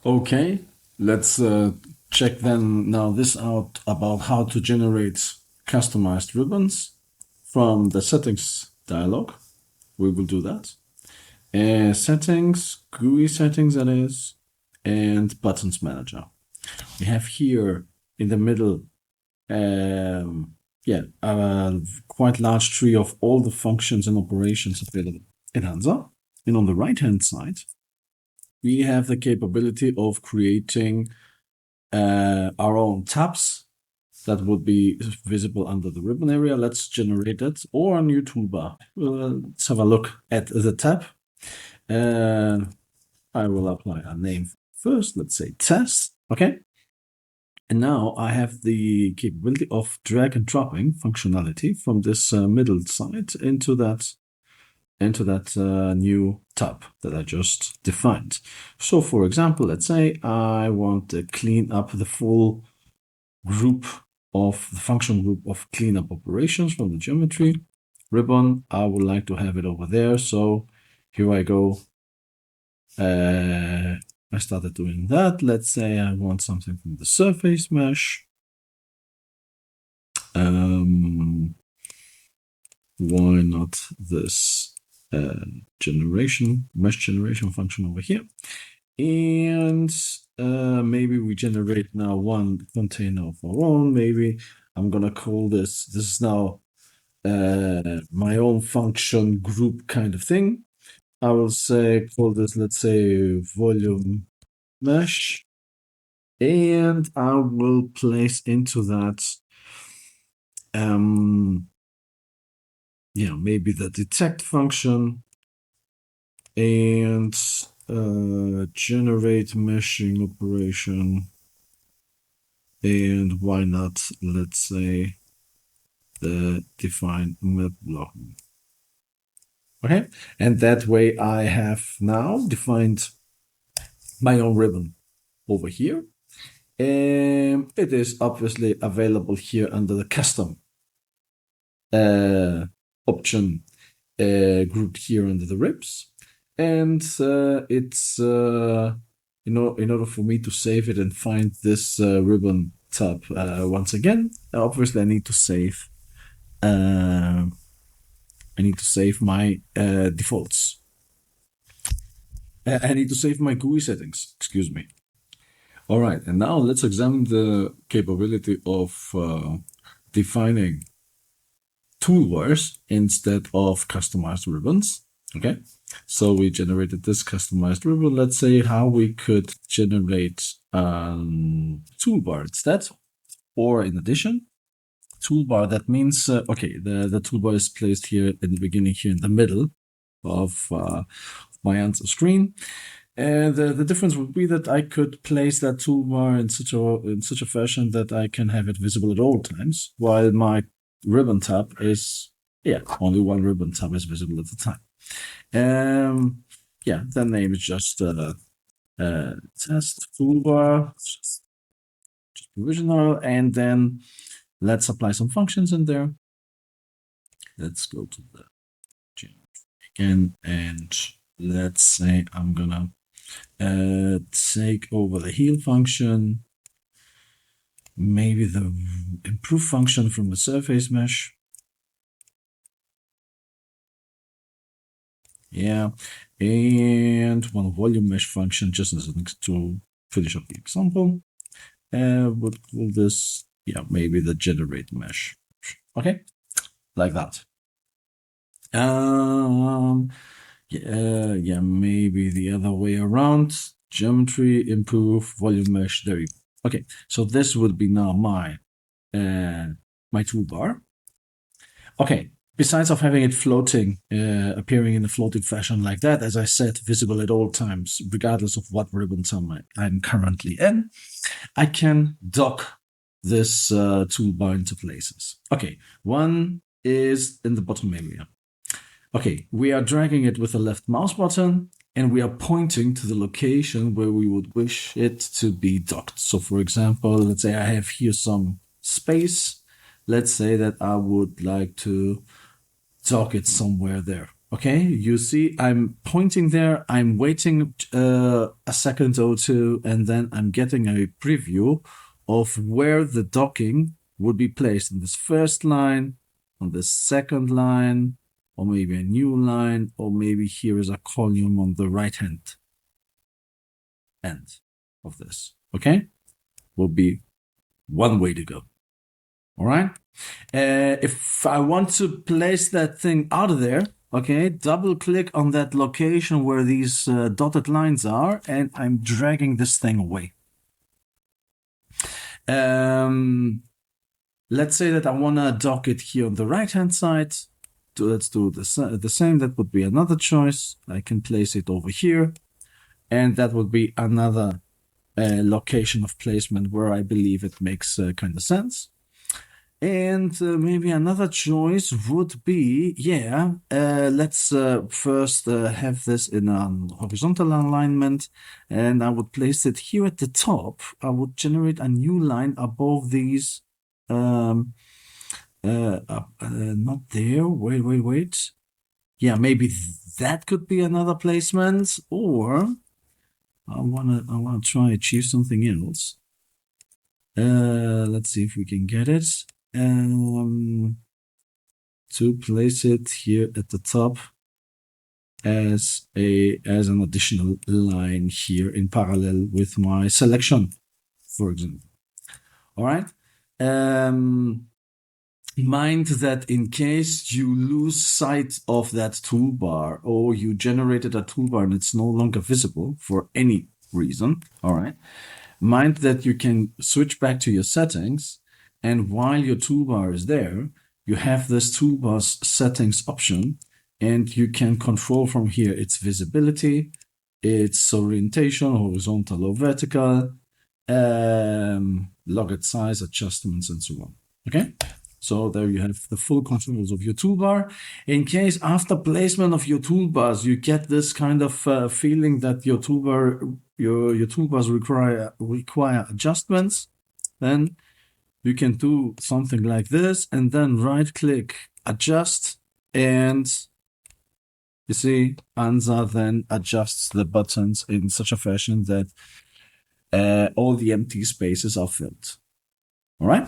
Okay, let's check then now this out about how to generate customized ribbons from the settings dialog. We will do that. Settings, GUI settings that is, and buttons manager. We have here in the middle, a quite large tree of all the functions and operations available in ANSA. And on the right-hand side, we have the capability of creating our own tabs that would be visible under the ribbon area. Let's generate it, or a new toolbar. Let's have a look at the tab. I will apply a name first. Let's say test. Okay. And now I have the capability of drag and dropping functionality from this middle side into that new tab that I just defined. So for example, let's say I want to clean up the full group of the function group of cleanup operations from the geometry ribbon. I would like to have it over there. So here I go. I started doing that. Let's say I want something from the surface mesh. Why not this mesh generation function over here? And maybe we generate now one container of our own. Maybe I'm gonna call this is now my own function group kind of thing. I will call this, let's say, volume mesh, and I will place into that maybe the detect function and generate meshing operation, and why not, let's say, the define map block. Okay, and that way I have now defined my own ribbon over here. And it is obviously available here under the custom option grouped here under the ribs. And it's, in order for me to save it and find this ribbon tab once again, obviously I need to save my defaults. I need to save my GUI settings, excuse me. All right, and now let's examine the capability of defining toolbars instead of customized ribbons. Okay, so we generated this customized ribbon. Let's say how we could generate toolbar instead, or in addition. Toolbar, that means, okay, the toolbar is placed here in the beginning, here in the middle of my ANSA screen. And the difference would be that I could place that toolbar in such a fashion that I can have it visible at all times, while my ribbon tab is, only one ribbon tab is visible at the time. The name is just test toolbar, just provisional, and then let's apply some functions in there. Let's go to the geometry again, and let's say I'm gonna take over the heal function, maybe the improve function from the surface mesh. Yeah, and one volume mesh function, just as to finish up the example. Would call this, maybe the generate mesh. Okay, like that. Maybe the other way around. Geometry, improve, volume mesh. There you go. Okay, so this would be now my toolbar. Okay, besides of having it floating, appearing in a floating fashion like that, as I said, visible at all times, regardless of what ribbon I'm currently in, I can dock this toolbar into places. Okay, one is in the bottom area. Okay, we are dragging it with the left mouse button, and we are pointing to the location where we would wish it to be docked. So for example, let's say I have here some space. Let's say that I would like to dock it somewhere there. Okay, you see I'm pointing there, I'm waiting a second or two, and then I'm getting a preview of where the docking would be placed in this first line, on the second line, or maybe a new line, or maybe here is a column on the right hand end of this. Okay, will be one way to go. All right. If I want to place that thing out of there, okay, double click on that location where these dotted lines are, and I'm dragging this thing away. Let's say that I want to dock it here on the right hand side. So let's do the same. That would be another choice. I can place it over here, and that would be another location of placement where I believe it makes kind of sense. And maybe another choice would be, let's first have this in a horizontal alignment, and I would place it here at the top. I would generate a new line above these. Not there. Wait. Yeah, maybe that could be another placement, or I wanna try achieve something else. Let's see if we can get it. To place it here at the top as an additional line here in parallel with my selection, for example. All right. Mind that in case you lose sight of that toolbar, or you generated a toolbar and it's no longer visible for any reason, all right, mind that you can switch back to your settings, and while your toolbar is there, you have this toolbar's settings option, and you can control from here its visibility, its orientation, horizontal or vertical, logit size, adjustments, and so on. Okay, so there you have the full controls of your toolbar. In case after placement of your toolbars, you get this kind of feeling that your toolbars require adjustments, then you can do something like this, and then right-click, adjust, and you see ANSA then adjusts the buttons in such a fashion that all the empty spaces are filled. All right.